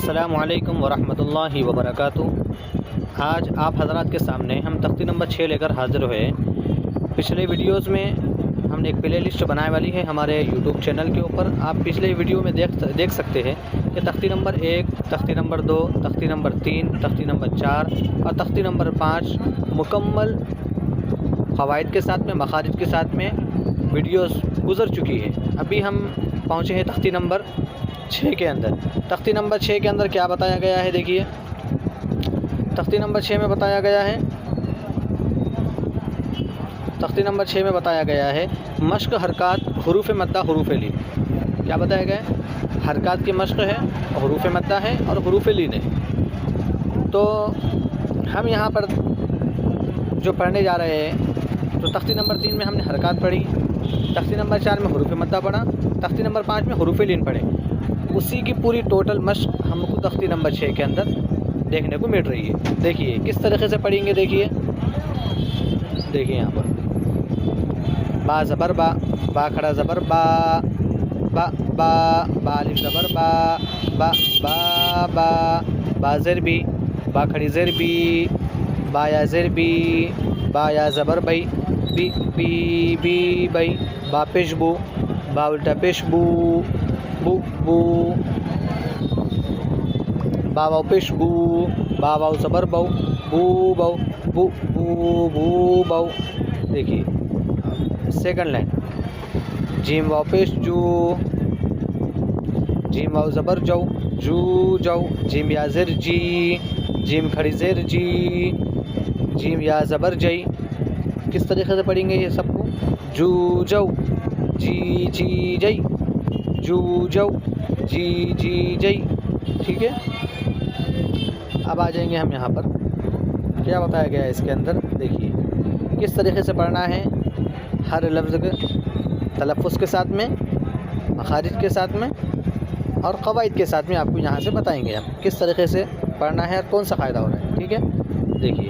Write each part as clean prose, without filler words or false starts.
السلام علیکم ورحمۃ اللہ وبرکاتہ۔ آج آپ حضرات کے سامنے ہم تختی نمبر 6 لے کر حاضر ہوئے۔ پچھلے ویڈیوز میں ہم نے ایک پلے لسٹ بنائے والی ہے ہمارے یوٹیوب چینل کے اوپر۔ آپ پچھلے ویڈیو میں دیکھ سکتے ہیں کہ تختی نمبر 1، تختی نمبر 2، تختی نمبر 3، تختی نمبر 4 اور تختی نمبر 5 مکمل فوائد کے ساتھ میں، مخارج کے ساتھ میں ویڈیوز گزر چکی ہے۔ ابھی ہم پہنچے ہیں تختی نمبر 6 کے اندر۔ تختی نمبر 6 کے اندر کیا بتایا گیا ہے، دیکھیے تختی نمبر 6 میں بتایا گیا ہے، تختی نمبر 6 میں بتایا گیا ہے مشق حرکات حروف مدہ حروف لین۔ کیا بتایا گیا ہے؟ حرکات کی مشق ہے، حروف مدہ ہے اور حروف لین ہے۔ تو ہم یہاں پر جو پڑھنے جا رہے ہیں، تو تختی نمبر 3 میں ہم نے حرکات پڑھی، تختی نمبر 4 میں حروف مدہ پڑھا، تختی نمبر 5 میں حروف لین پڑھے۔ اسی کی پوری ٹوٹل مشق ہم کو تختی نمبر 6 کے اندر دیکھنے کو مل رہی ہے۔ دیکھیے کس طریقے سے پڑھیں گے، دیکھیے یہاں پر با زبر با، با کھڑا زبر با، با با، با الف زبر با، با با با، با زیر بی، با کھڑی زیر بی، با یا زیر بی، با یا زبر بی، بی بی بی بی، با پیش بو، با الٹا پیش بو، بو بو، با واو پیش بو، با واو زبر بو، بو بو، بو بو بو بو۔ دیکھیے سیکنڈ لائن جیم واو پیش جو، جیم واو زبر جو، جو جو، جیم یا زر جی، جیم کھڑی زیر جی، جیم یا زبر جئی۔ کس طریقے سے پڑھیں گے یہ سب کو؟ جو جو، جی جی جئی، جو جو، جی جی جئی۔ ٹھیک ہے، اب آ جائیں گے ہم یہاں پر، کیا بتایا گیا ہے اس کے اندر۔ دیکھیے کس طریقے سے پڑھنا ہے، ہر لفظ کے تلفظ کے ساتھ میں، مخارج کے ساتھ میں اور قواعد کے ساتھ میں آپ کو یہاں سے بتائیں گے ہم کس طریقے سے پڑھنا ہے اور کون سا قاعدہ ہو رہا ہے۔ ٹھیک ہے، دیکھیے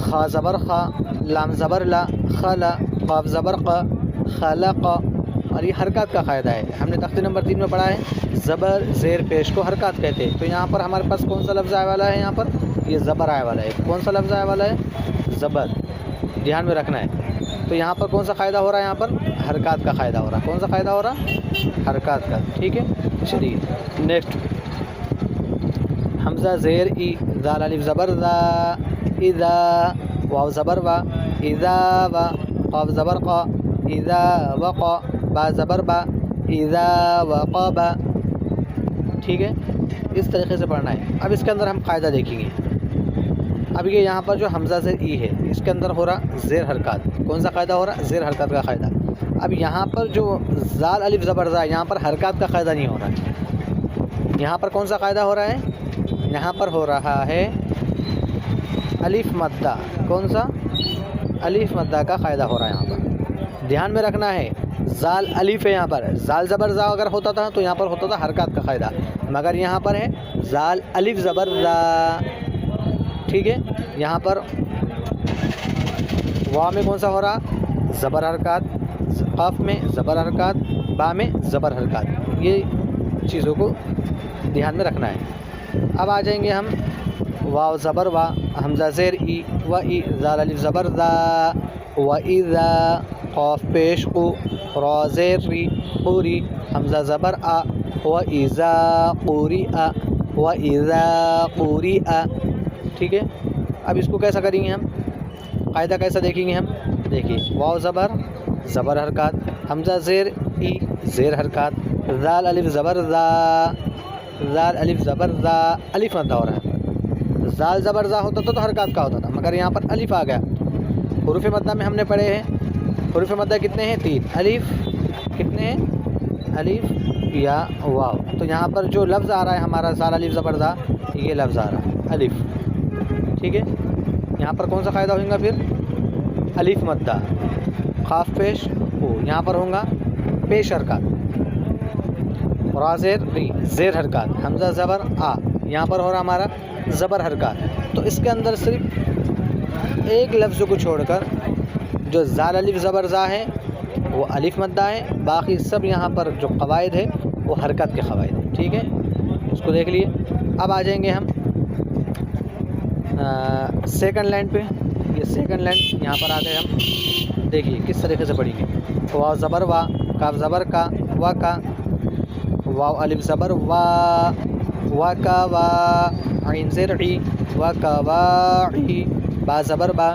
خا زبر خا، لام زبر لا، خلا، قاف زبر قا، خلق، اور یہ حرکات کا قاعدہ ہے۔ ہم نے تختی نمبر 3 میں پڑھا ہے زبر زیر پیش کو حرکات کہتے ہیں۔ تو یہاں پر ہمارے پاس کون سا لفظ آنے والا ہے؟ یہاں پر یہ زبر آنے والا ہے۔ کون سا لفظ آنے والا ہے؟ زبر، دھیان میں رکھنا ہے۔ تو یہاں پر کون سا قاعدہ ہو رہا ہے؟ یہاں پر حرکات کا قاعدہ ہو رہا ہے۔ کون سا قاعدہ ہو رہا ہے؟ حرکات کا۔ ٹھیک ہے، چلیے نیکسٹ حمزہ زیر ای، ذال الف زبر ذا، اذا، واو زبر وا، اذا وا، قاف زبر قا، اذا وقع، با زبر با، اذا وقب۔ ٹھیک ہے، اس طریقے سے پڑھنا ہے۔ اب اس کے اندر ہم قاعدہ دیکھیں گے۔ اب یہ یہاں پر جو حمزہ زیر ای ہے، اس کے اندر ہو رہا زیر حرکات۔ کون سا قاعدہ ہو رہا؟ زیر حرکات کا قاعدہ۔ اب یہاں پر جو ذال الف زبر ذا، یہاں پر حرکات کا قاعدہ نہیں ہو رہا ہے۔ یہاں پر کون سا قاعدہ ہو رہا ہے؟ یہاں پر ہو رہا ہے الف مدہ۔ کون سا؟ الف مدہ کا قاعدہ ہو رہا ہے یہاں پر۔ دھیان میں رکھنا ہے، ذال الف ہے یہاں پر، ذال زبر ذا اگر ہوتا تھا تو یہاں پر ہوتا تھا حرکات کا قاعدہ، مگر یہاں پر ہے ذال الف زبر ذا۔ ٹھیک ہے، یہاں پر وا میں کون سا ہو رہا؟ زبر حرکات، قاف میں زبر حرکات، با میں زبر حرکات۔ یہ چیزوں کو دھیان میں رکھنا ہے۔ اب آ جائیں گے ہم واو زبر وا، حمزہ زیر ای، و ای، ذال الف زبر ذا، و اذا، قاف پیش قو، را زیر ری، قوری، حمزہ زبر آ، و اذا قوری آ، و اذا قوری آ۔ ٹھیک ہے، اب اس کو کیسا کریں گے ہم؟ قاعدہ کیسا دیکھیں گے ہم؟ دیکھیے واو زبر زبر حرکات، حمزہ زیر ای زیر حرکات، ذال الف زبر ذا، ذال الف زبر ذا، الف مدہ ہو رہا ہے۔ ذال زبر ذا ہوتا تو حرکات کا ہوتا تھا، مگر یہاں پر الف آ گیا۔ حروف مدہ میں ہم نے پڑھے ہیں، حروف مدہ کتنے ہیں؟ 3۔ الف کتنے ہیں؟ الف یا واو۔ تو یہاں پر جو لفظ آ رہا ہے ہمارا ذال الف زبر ذا، یہ لفظ آ رہا ہے الف۔ ٹھیک ہے، یہاں پر کون سا قاعدہ ہوگا پھر؟ الف مدہ، قاف پیش او، یہاں پر ہوگا پیش حرکات، را زیر ری زیر حرکات، حمزہ زبر آ، یہاں پر ہو رہا ہمارا زبر حرکات۔ تو اس کے اندر صرف ایک لفظ کو چھوڑ کر جو ذال الف زبر ذا ہے وہ الف مدہ ہے، باقی سب یہاں پر جو قواعد ہے وہ حرکت کے قواعد ہیں۔ ٹھیک ہے، اس کو دیکھ لیے. اب آ جائیں گے ہم سیکنڈ لائن پہ. یہ سیکنڈ لائن یہاں پر آ گئے ہم. دیکھیے کس طریقے سے پڑھیں گے. واو زبر وا، کاف زبر کا، وا کا، واو الف زبر وا، وا کا وا، عین زیر عی، وا کا واعی، با زبر با،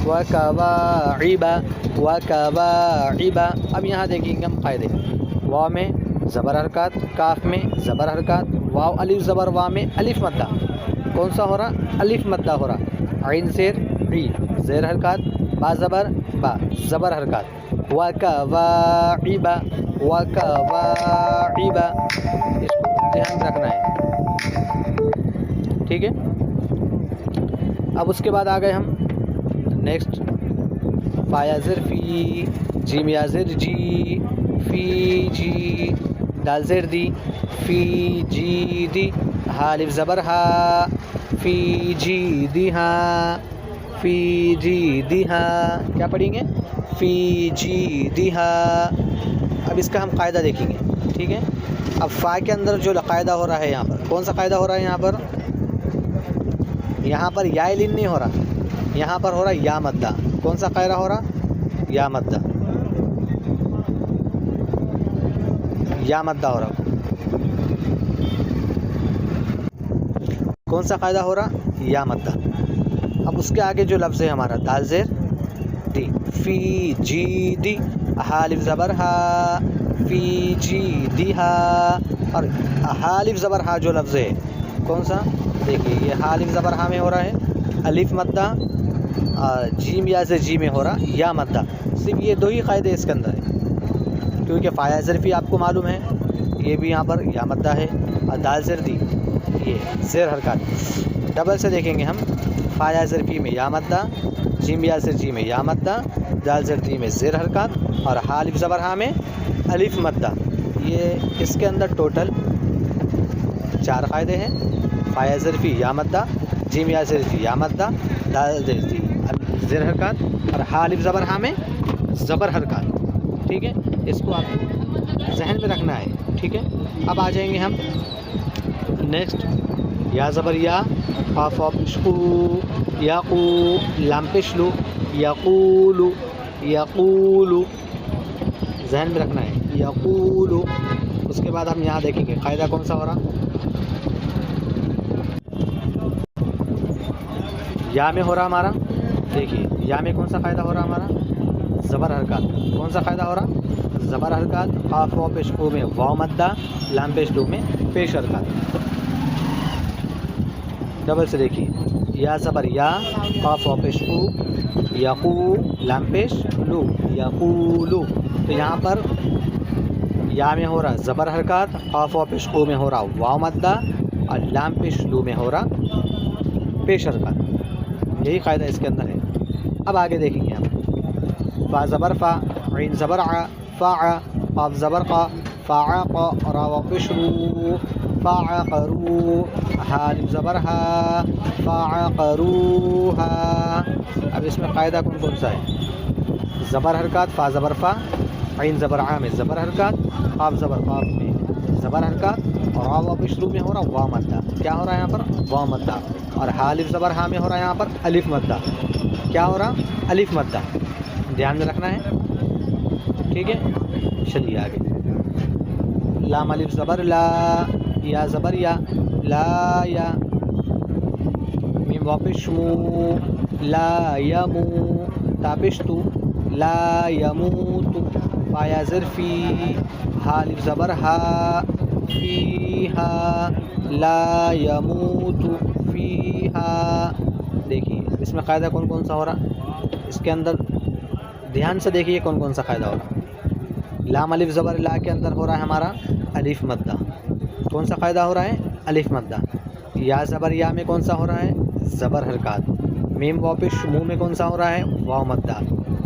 وا کا واعبا، وا کا واعبا. اب یہاں دیکھیں گے ہم قاعدے. واو میں زبر حرکات، کاف میں زبر حرکات، واو الف زبر وا میں الف مدہ. کون سا ہو رہا؟ الف مدہ ہو رہا. عین زیر عی، زیر حرکات، با زبر با، زبر حرکات. وا کا واعبا، وا کا واعبا. اس کو دھیان میں رکھنا ہے. ٹھیک ہے. اب اس کے بعد آ گئے ہم نیکسٹ. فا یا زر فی، جیم یا زر جی، فی جی، دال زیر دی، فی جی دی، ہا الف زبر ہا، فی جی دی ہا، فی جی دی ہا. کیا پڑھیں گے؟ فی جی دی ہا. اب اس کا ہم قاعدہ دیکھیں گے. ٹھیک ہے. اب فا کے اندر جو قاعدہ ہو رہا ہے یہاں پر، کون سا قاعدہ ہو رہا ہے یہاں پر یا لین نہیں ہو رہا. یہاں پر ہو رہا یا مدہ. کون سا قاعدہ ہو رہا؟ یا مدہ. یا مدہ ہو رہا. کون سا قاعدہ ہو رہا؟ یا مدہ. اب اس کے آگے جو لفظ ہے ہمارا دال زیر دی، فی جی دی، ہا الف زبر ہا، فی جی دی ہا. اور ہا الف زبر ہا جو لفظ ہے کون سا؟ دیکھیے یہ ہا الف زبر ہا میں ہو رہا ہے الف مدہ، اور جیم یا سے جی میں ہو رہا یا مدہ. صرف یہ دو ہی قاعدے اس کے اندر ہیں. کیونکہ فا یا ظرفی آپ کو معلوم ہے، یہ بھی یہاں پر یا مدہ ہے، اور دال زر دی یہ زیر حرکات. ڈبل سے دیکھیں گے ہم. فا یا ظرفی میں یا مدہ، جیم یا زر جی میں یا مدہ، دال زر دی میں زیر حرکات، اور ہا الف زبر ہا میں الف مدہ. یہ اس کے اندر ٹوٹل 4 قاعدے ہیں. فا یا ظرفی یا مدہ، جیم یا زر جی یا مدہ، دال زر دی زیر حرکات، اور ہا الف زبر ہا میں زبر حرکات. ٹھیک ہے. اس کو آپ ذہن میں رکھنا ہے. ٹھیک ہے. اب آ جائیں گے ہم نیکسٹ. یا زبر یا، قاف واو پیش قو، یقو، لام پیش لو، یقولو، یقولو. ذہن میں رکھنا ہے یقولو. اس کے بعد ہم یہاں دیکھیں گے قاعدہ کون سا ہو رہا. یا میں ہو رہا ہمارا. دیکھیے یا میں کون سا قاعدہ ہو رہا ہمارا؟ زبر حرکات. کون سا قاعدہ ہو رہا؟ زبر حرکات. قاف واو پیش قو میں واو مدہ، لام پیش لو میں پیش حرکات. ڈبل سے دیکھیے. یا زبر یا، قاف واو پیش قو، یقو، لام پیش لو، یقولو. تو یہاں پر یا میں ہو رہا زبر حرکات، قاف واو پیش قو میں ہو رہا واو مدہ، اور لام پیش لو میں ہو رہا پیش حرکات. یہی قاعدہ اس کے اندر ہے. اب آگے دیکھیں گے ہم. فا زبر فا، عین زبر ع، فا ع، قاف زبر قا، فا ع قا، را واو پیش رو، فا ع قرو، ہا الف زبر ہا، فا ع قروہا. اب اس میں قاعدہ کون کون سا ہے؟ زبر حرکات. فا زبر فا، عین زبر ع میں زبر حرکات، قاف زبر قاف میں زبر حرکات، اور را واو پیش رو میں ہو رہا واو مدہ. کیا ہو رہا ہے یہاں پر؟ واو مدہ. اور ہا الف زبر ہا میں ہو رہا ہے یہاں پر الف مدہ. کیا ہو رہا؟ الف مدہ. دھیان میں رکھنا ہے. ٹھیک ہے. چلیے آگے. لام الف زبر لا، یا زبر یا، لا یا، میم واو پیش مو، لا یمو، تا پیش تو، لا یموتو. فا یا زر فی، ہا الف زبر ہا، فیہا، لا یموتو فیہا. دیکھیے اس میں قاعدہ کون کون سا ہو رہا. اس کے اندر دھیان سے دیکھیے کون کون سا قاعدہ ہو رہا. لام الف زبر لا کے اندر ہو رہا ہے ہمارا الف مدہ. کون سا قاعدہ ہو رہا ہے؟ الف مدہ. یا زبر یا میں کون سا ہو رہا ہے؟ زبر حرکات. میم واو پیش مو میں کون سا ہو رہا ہے؟ واو مدہ.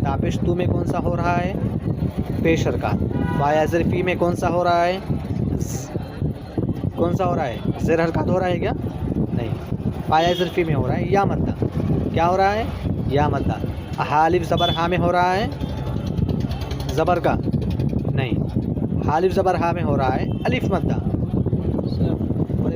تا پیش تو میں کون سا ہو رہا ہے؟ پیش حرکات. فا یا زر فی میں کون سا ہو رہا ہے؟ کون سا ہو رہا ہے؟ زیر حرکات ہو رہا ہے کیا؟ نہیں. فا یا زر فی میں ہو رہا ہے یا مدہ. کیا ہو رہا ہے؟ یا مدہ. ہا الف زبر ہا میں ہو رہا ہے زبر کا؟ نہیں. ہا الف زبر ہا میں ہو رہا ہے الف مدہ. بڑے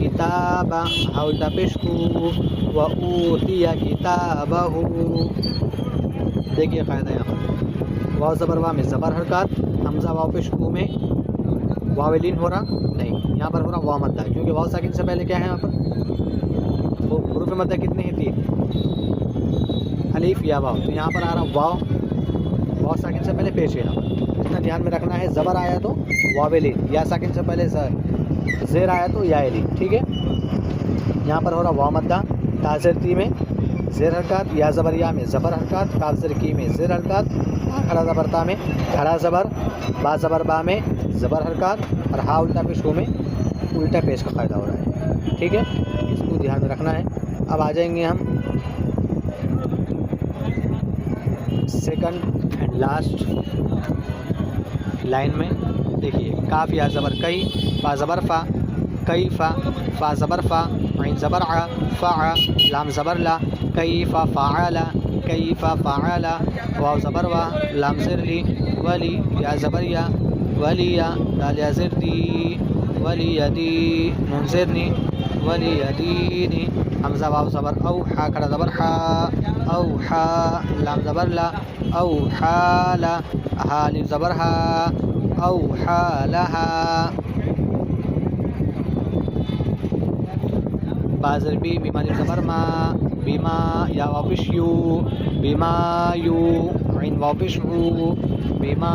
کتاب ہا الٹا پیش کو و اوتی کتابہ. دیکھیے قاعدہ یہاں پر واو زبر وا میں زبر حرکات، حمزہ واو پیش کو میں واولین ہو رہا نہیں، یہاں پر ہو رہا واو مدہ، کیونکہ واو ساکن سے پہلے کیا ہے یہاں پر حروف مدہ کتنے ہیں؟ 3 الف یا واو، تو یہاں پر آ رہا واو ساکن سے پہلے پیش ہے. یہاں پر اتنا دھیان میں رکھنا ہے، زبر آیا تو واولین، یا ساکن سے پہلے زیر آیا تو یا لین. ٹھیک ہے، یہاں پر ہو رہا واو مدہ، تا زیر تی میں زیر حرکات، یا زبر یا میں زبر حرکات، کاف زیر کی میں زیر حرکات، کھڑا زبر تا میں کھڑا زبر، با زبر با میں زبر حرکات، اور ہا الٹا پیش ہو میں الٹا پیش کا قاعدہ ہو رہا ہے. ٹھیک ہے، اس کو دھیان میں رکھنا ہے. اب آ جائیں گے ہم سیکنڈ اینڈ لاسٹ لائن میں. دیکھیے کاف یا زبر کئی، فا زبر فا کئی فا، فا زبر فا، عین زبر ع فا، لام زبر لا کئی فا فاعلا کئی فا فاعلا، واو زبر وا، لام زر لی ولی، یا زبر یا ولی یا، دال یا زر دی ولی یدی، نون زر نی ولی یدینی، حمزہ واو زبر او، حا کھڑا زبر حا او حا، لام زبر لا او حالا، ہا الف زبر ہا او حالہا، بازر بی، میم الف زبر ما بیما، یا واو پیش یو بیما یو، عین واو پیش رو بیما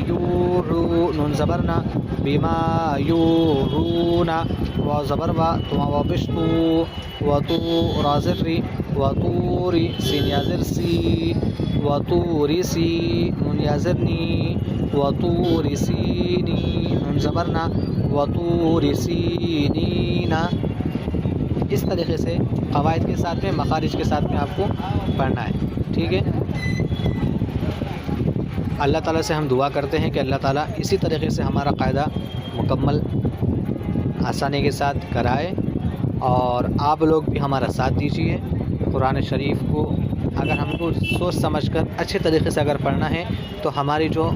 یورو، نون زبر نا بیما یورونا، واو زبر وا، تو واو پیش تو و تو، را زر ری و توری، سین یا زر سی و توری سی، نون یا زر نی و توری سینی، نون زبر نا و توری سینینا. اس طریقے سے قواعد کے ساتھ میں، مخارج کے ساتھ میں آپ کو پڑھنا ہے. ٹھیک ہے، اللہ تعالیٰ سے ہم دعا کرتے ہیں کہ اللہ تعالیٰ اسی طریقے سے ہمارا قاعدہ مکمل آسانی کے ساتھ کرائے، اور آپ لوگ بھی ہمارا ساتھ دیجیے. قرآن شریف کو اگر ہم کو سوچ سمجھ کر اچھے طریقے سے اگر پڑھنا ہے تو ہماری جو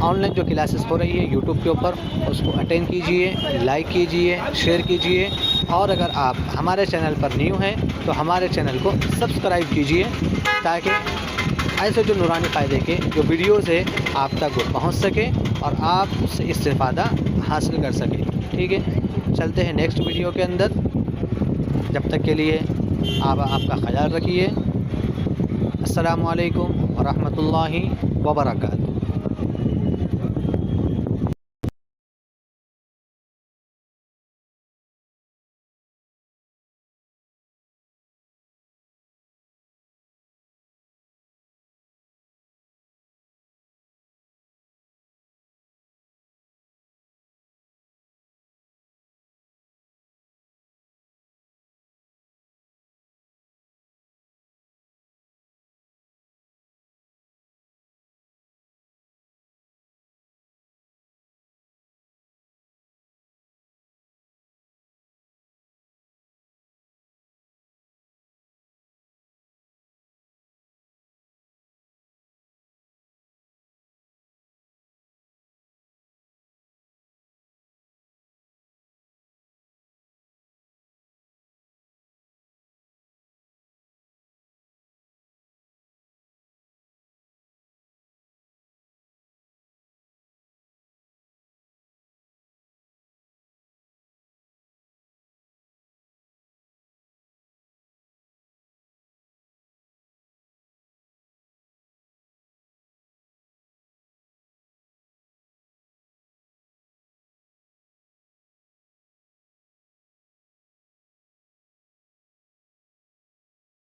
آن لائن جو کلاسز ہو رہی ہے یوٹیوب کے اوپر، اس کو اٹینڈ کیجیے، لائک کیجیے، شیئر کیجیے، اور اگر آپ ہمارے چینل پر نیو ہیں تو ہمارے چینل کو سبسکرائب کیجیے، تاکہ ایسے جو نورانی قاعدے کے جو ویڈیوز ہے آپ تک وہ پہنچ سکے اور آپ اس سے استفادہ حاصل کر سکیں. ٹھیک ہے، چلتے ہیں نیکسٹ ویڈیو کے اندر. جب تک کے لیے آپ کا خیال رکھیے. السلام علیکم ورحمۃ اللہ وبرکاتہ.